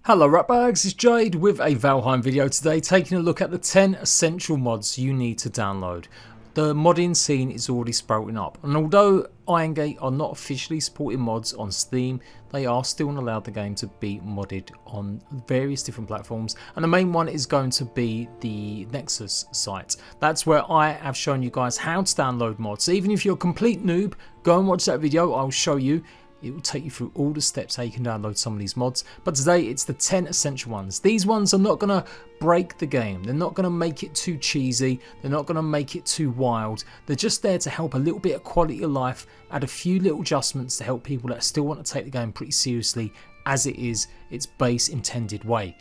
Hello ratbags, it's Jade with a Valheim video today, taking a look at the 10 essential mods you need to download. The modding scene is already sprouting up, and although Irongate are not officially supporting mods on Steam, they are still allowed the game to be modded on various different platforms, and the main one is going to be the Nexus site. That's where I have shown you guys how to download mods. So even if you're a complete noob, go and watch that video, I'll show you. It will take you through all the steps how you can download some of these mods. But today it's the 10 essential ones. These ones are not going to break the game. They're not going to make it too cheesy. They're not going to make it too wild. They're just there to help a little bit of quality of life, add a few little adjustments to help people that still want to take the game pretty seriously as it is its base intended way.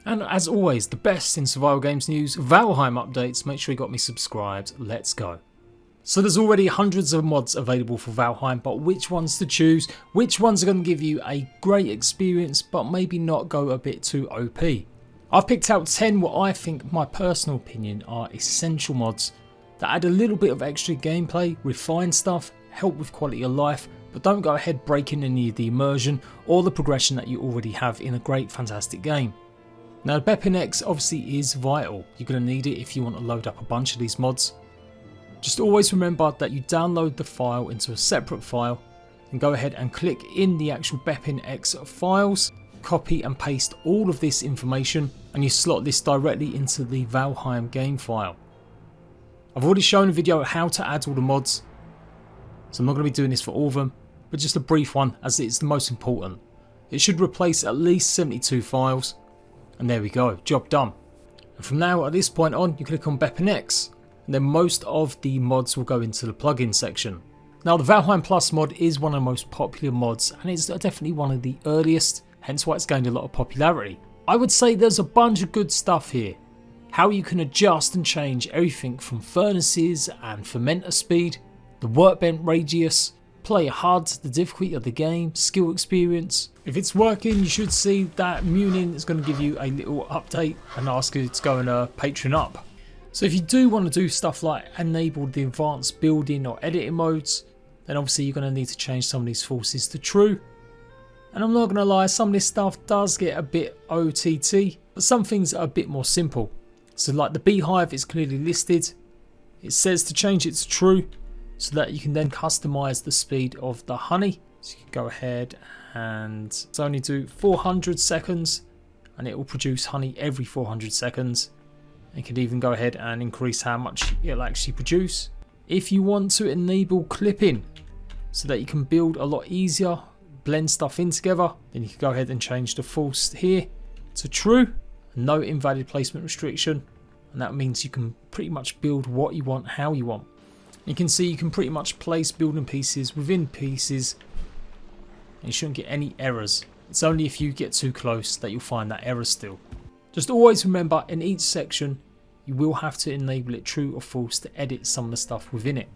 And as always, the best in survival games news, Valheim updates. Make sure you got me subscribed. Let's go. So there's already hundreds of mods available for Valheim, but which ones to choose? Which ones are going to give you a great experience but maybe not go a bit too OP? I've picked out 10 what I think, my personal opinion, are essential mods that add a little bit of extra gameplay, refine stuff, help with quality of life, but don't go ahead breaking any of the immersion or the progression that you already have in a great fantastic game. Now the bepinex obviously is vital. You're going to need it if you want to load up a bunch of these mods. Just always remember that you download the file into a separate file and go ahead and click in the actual bepinex files, copy and paste all of this information, and you slot this directly into the Valheim game file. I've already shown a video of how to add all the mods, so I'm not going to be doing this for all of them, but just a brief one as it's the most important. It should replace at least 72 files, and there we go, job done. And from now at this point on, you click on bepinex. And then most of the mods will go into the plugin section. Now the Valheim Plus mod is one of the most popular mods, and it's definitely one of the earliest, hence why it's gained a lot of popularity. I would say there's a bunch of good stuff here. How you can adjust and change everything from furnaces and fermenter speed, the workbench radius, player HUD, the difficulty of the game, skill experience. If it's working, you should see that Munin is going to give you a little update and ask you to go and Patreon up. So if you do want to do stuff like enable the advanced building or editing modes, then obviously you're going to need to change some of these forces to true. And I'm not going to lie, some of this stuff does get a bit OTT, but some things are a bit more simple. So like the beehive is clearly listed. It says to change it to true so that you can then customize the speed of the honey. So you can go ahead and it's only do 400 seconds and it will produce honey every 400 seconds. You can even go ahead and increase how much it'll actually produce. If you want to enable clipping so that you can build a lot easier, blend stuff in together, then you can go ahead and change the false here to true. No invalid placement restriction, and that means you can pretty much build what you want, how you want. You can see you can pretty much place building pieces within pieces and you shouldn't get any errors. It's only if you get too close that you'll find that error still. Just always remember, in each section you will have to enable it true or false to edit some of the stuff within it.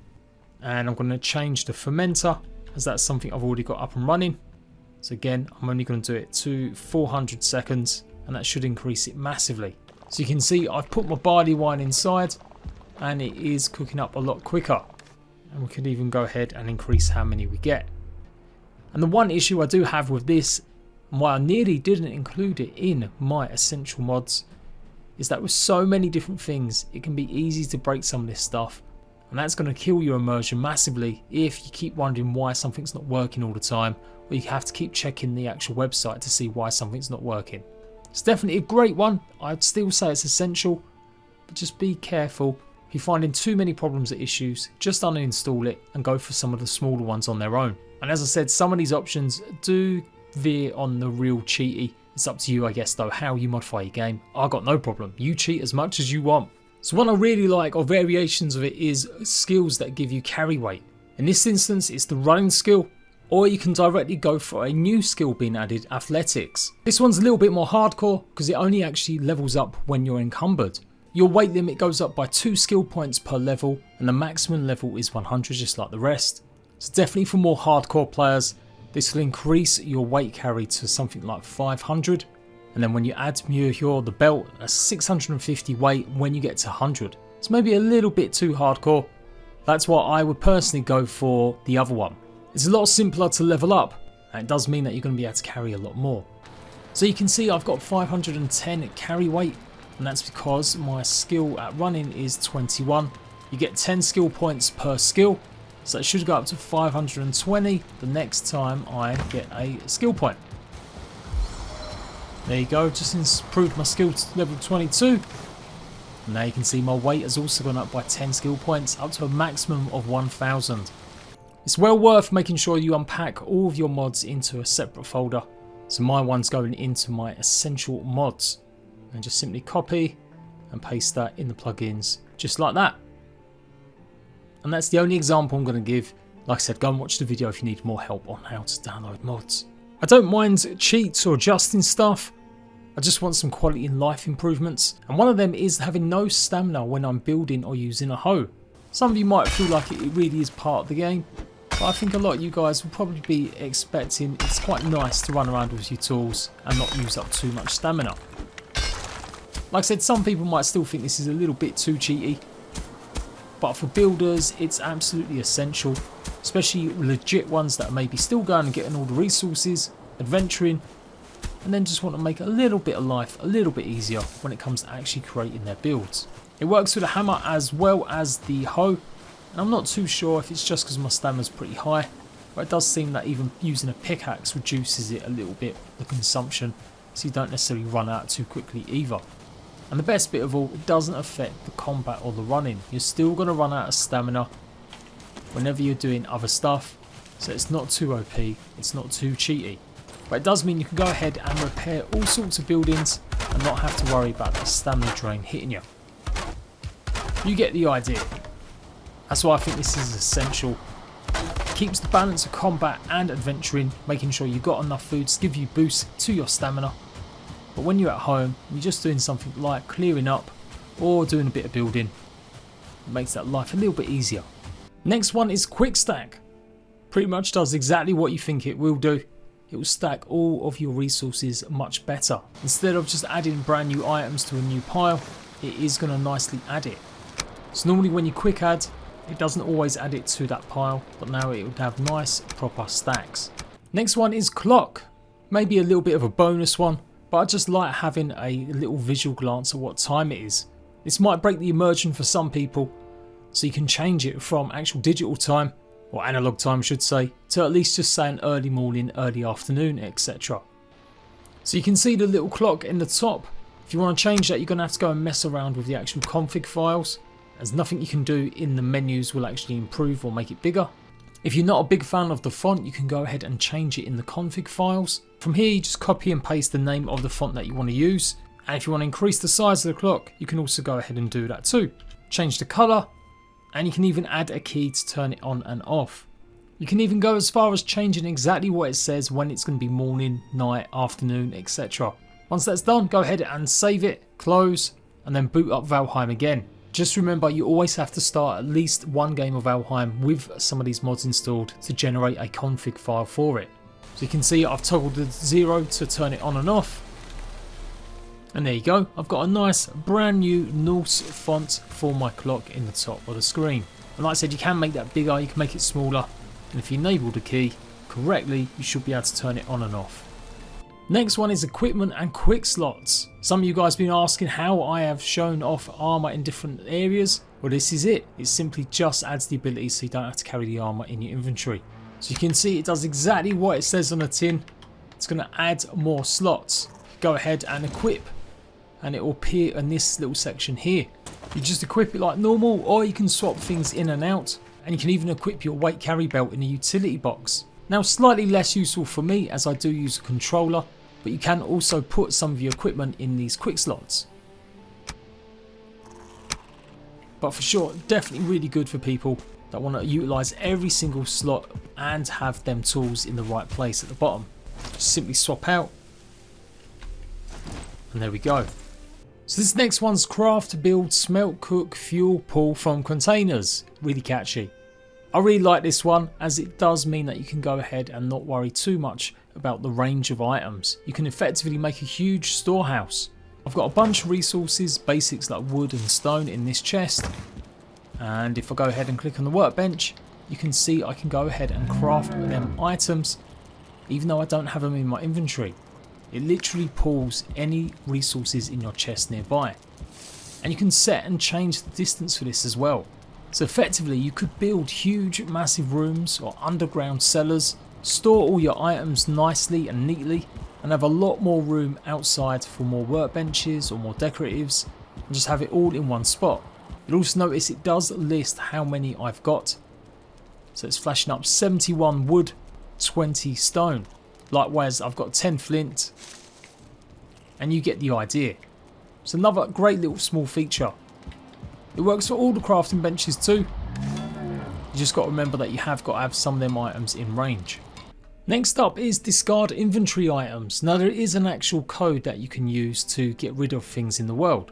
And I'm going to change the fermenter as that's something I've already got up and running. So again, I'm only going to do it to 400 seconds and that should increase it massively. So you can see I've put my barley wine inside and it is cooking up a lot quicker. And we can even go ahead and increase how many we get. And the one issue I do have with this, and why I nearly didn't include it in my essential mods, is that with so many different things it can be easy to break some of this stuff, and that's going to kill your immersion massively if you keep wondering why something's not working all the time, or you have to keep checking the actual website to see why something's not working. It's definitely a great one. I'd still say it's essential, but just be careful. If you're finding too many problems or issues, just uninstall it and go for some of the smaller ones on their own. And as I said, some of these options do veer on the real cheaty. It's up to you, I guess, though, how you modify your game. I got no problem. You cheat as much as you want. So what I really like, or variations of it, is skills that give you carry weight. In this instance, it's the running skill, or you can directly go for a new skill being added, athletics. This one's a little bit more hardcore because it only actually levels up when you're encumbered. Your weight limit goes up by 2 skill points per level, and the maximum level is 100, just like the rest. So definitely for more hardcore players, this will increase your weight carry to something like 500, and then when you add the belt, a 650 weight when you get to 100. It's maybe a little bit too hardcore. That's why I would personally go for the other one. It's a lot simpler to level up, and it does mean that you're going to be able to carry a lot more. So you can see I've got 510 carry weight, and that's because my skill at running is 21. You get 10 skill points per skill, so it should go up to 520 the next time I get a skill point. There you go, just improved my skill to level 22. And now you can see my weight has also gone up by 10 skill points, up to a maximum of 1000. It's well worth making sure you unpack all of your mods into a separate folder. So my one's going into my essential mods. And just simply copy and paste that in the plugins, just like that. And that's the only example I'm going to give. Like I said, go and watch the video if you need more help on how to download mods. I don't mind cheats or adjusting stuff. I just want some quality in life improvements. And one of them is having no stamina when I'm building or using a hoe. Some of you might feel like it really is part of the game. But I think a lot of you guys will probably be expecting it's quite nice to run around with your tools and not use up too much stamina. Like I said, some people might still think this is a little bit too cheaty. But for builders, it's absolutely essential. Especially legit ones that are maybe still going and getting all the resources, adventuring, and then just want to make a little bit of life a little bit easier when it comes to actually creating their builds. It works with a hammer as well as the hoe, and I'm not too sure if it's just because my stamina's pretty high, but it does seem that even using a pickaxe reduces it a little bit, the consumption, so you don't necessarily run out too quickly either. And the best bit of all, it doesn't affect the combat or the running. You're still going to run out of stamina whenever you're doing other stuff, so it's not too OP, it's not too cheaty. But it does mean you can go ahead and repair all sorts of buildings and not have to worry about the stamina drain hitting you. You get the idea. That's why I think this is essential. It keeps the balance of combat and adventuring, making sure you've got enough food to give you boosts to your stamina. But when you're at home, you're just doing something like clearing up or doing a bit of building. It makes that life a little bit easier. Next one is quick stack. Pretty much does exactly what you think it will do. It will stack all of your resources much better. Instead of just adding brand new items to a new pile, it is going to nicely add it. So normally when you quick add, it doesn't always add it to that pile, but now it would have nice proper stacks. Next one is clock. Maybe a little bit of a bonus one, but I just like having a little visual glance at what time it is. This might break the immersion for some people, so you can change it from actual digital time, or analog time I should say, to at least just say an early morning, early afternoon, etc. So you can see the little clock in the top. If you want to change that, you're going to have to go and mess around with the actual config files, as nothing you can do in the menus will actually improve or make it bigger. If you're not a big fan of the font, you can go ahead and change it in the config files. From here, you just copy and paste the name of the font that you want to use. And if you want to increase the size of the clock, you can also go ahead and do that too. Change the colour, and you can even add a key to turn it on and off. You can even go as far as changing exactly what it says when it's going to be morning, night, afternoon, etc. Once that's done, go ahead and save it, close, and then boot up Valheim again. Just remember, you always have to start at least one game of Valheim with some of these mods installed to generate a config file for it. So you can see I've toggled the 0 to turn it on and off. And there you go, I've got a nice brand new Norse font for my clock in the top of the screen. And like I said, you can make that bigger, you can make it smaller, and if you enable the key correctly, you should be able to turn it on and off. Next one is equipment and quick slots. Some of you guys have been asking how I have shown off armor in different areas. Well, this is it. It simply just adds the ability so you don't have to carry the armor in your inventory. So you can see it does exactly what it says on the tin. It's going to add more slots. Go ahead and equip, and it will appear in this little section here. You just equip it like normal, or you can swap things in and out, and you can even equip your weight carry belt in the utility box. Now, slightly less useful for me as I do use a controller, but you can also put some of your equipment in these quick slots. But for sure, definitely really good for people that want to utilise every single slot and have them tools in the right place at the bottom. Just simply swap out, and there we go. So this next one's craft, build, smelt, cook, fuel, pull from containers. Really catchy. I really like this one, as it does mean that you can go ahead and not worry too much about the range of items. You can effectively make a huge storehouse. I've got a bunch of resources, basics like wood and stone in this chest. And if I go ahead and click on the workbench, you can see I can go ahead and craft them items, even though I don't have them in my inventory. It literally pulls any resources in your chest nearby. And you can set and change the distance for this as well. So effectively you could build huge massive rooms or underground cellars, store all your items nicely and neatly, and have a lot more room outside for more workbenches or more decoratives, and just have it all in one spot. You'll also notice it does list how many I've got. So it's flashing up 71 wood, 20 stone. Likewise, I've got 10 flint, and you get the idea. It's another great little small feature. It works for all the crafting benches too. You just got to remember that you have got to have some of them items in range. Next up is discard inventory items. Now there is an actual code that you can use to get rid of things in the world,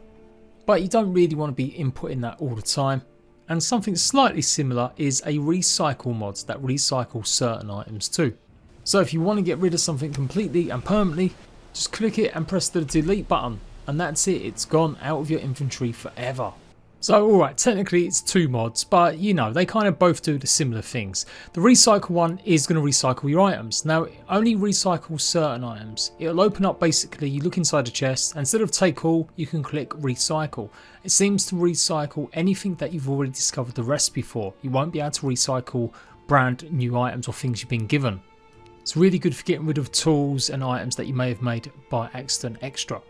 but you don't really want to be inputting that all the time. And something slightly similar is a recycle mod that recycles certain items too. So if you want to get rid of something completely and permanently, just click it and press the delete button, and that's it, it's gone out of your inventory forever. So alright, technically it's two mods, but you know, they kind of both do the similar things. The recycle one is going to recycle your items. Now it only recycles certain items. It'll open up, basically you look inside the chest, and instead of take all, you can click recycle. It seems to recycle anything that you've already discovered the recipe for. You won't be able to recycle brand new items or things you've been given. It's really good for getting rid of tools and items that you may have made by accident extra.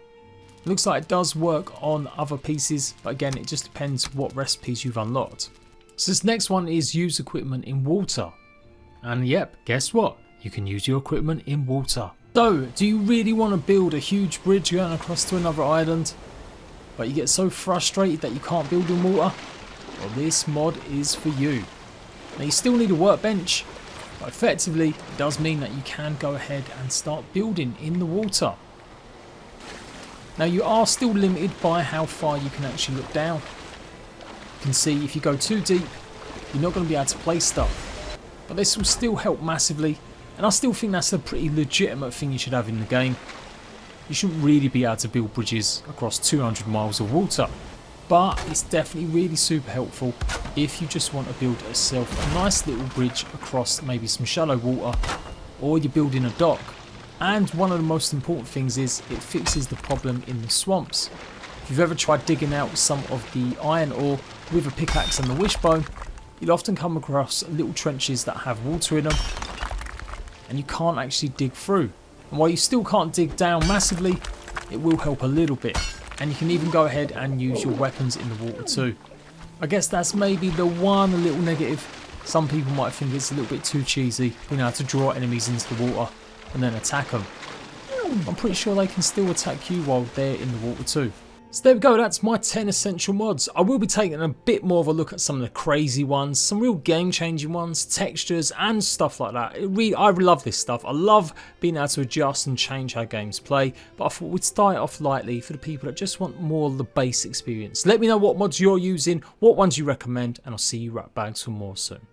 Looks like it does work on other pieces, but again it just depends what recipes you've unlocked. So this next one is use equipment in water. And yep, guess what? You can use your equipment in water. So, do you really want to build a huge bridge going across to another island, but you get so frustrated that you can't build in water? Well, this mod is for you. Now you still need a workbench, but effectively it does mean that you can go ahead and start building in the water. Now you are still limited by how far you can actually look down. You can see if you go too deep, you're not going to be able to place stuff. But this will still help massively, and I still think that's a pretty legitimate thing you should have in the game. You shouldn't really be able to build bridges across 200 miles of water, but it's definitely really super helpful if you just want to build yourself a nice little bridge across maybe some shallow water, or you're building a dock. And one of the most important things is it fixes the problem in the swamps. If you've ever tried digging out some of the iron ore with a pickaxe and the wishbone, you'll often come across little trenches that have water in them, and you can't actually dig through. And while you still can't dig down massively, it will help a little bit. And you can even go ahead and use your weapons in the water too. I guess that's maybe the one little negative. Some people might think it's a little bit too cheesy, you know, to draw enemies into the water and then attack them. I'm pretty sure they can still attack you while they're in the water too. So there we go, that's my 10 essential mods. I will be taking a bit more of a look at some of the crazy ones, some real game changing ones, textures and stuff like that. I love this stuff. I love being able to adjust and change how games play, but I thought we'd start it off lightly for the people that just want more of the base experience. Let me know what mods you're using, what ones you recommend, and I'll see you right back for more soon.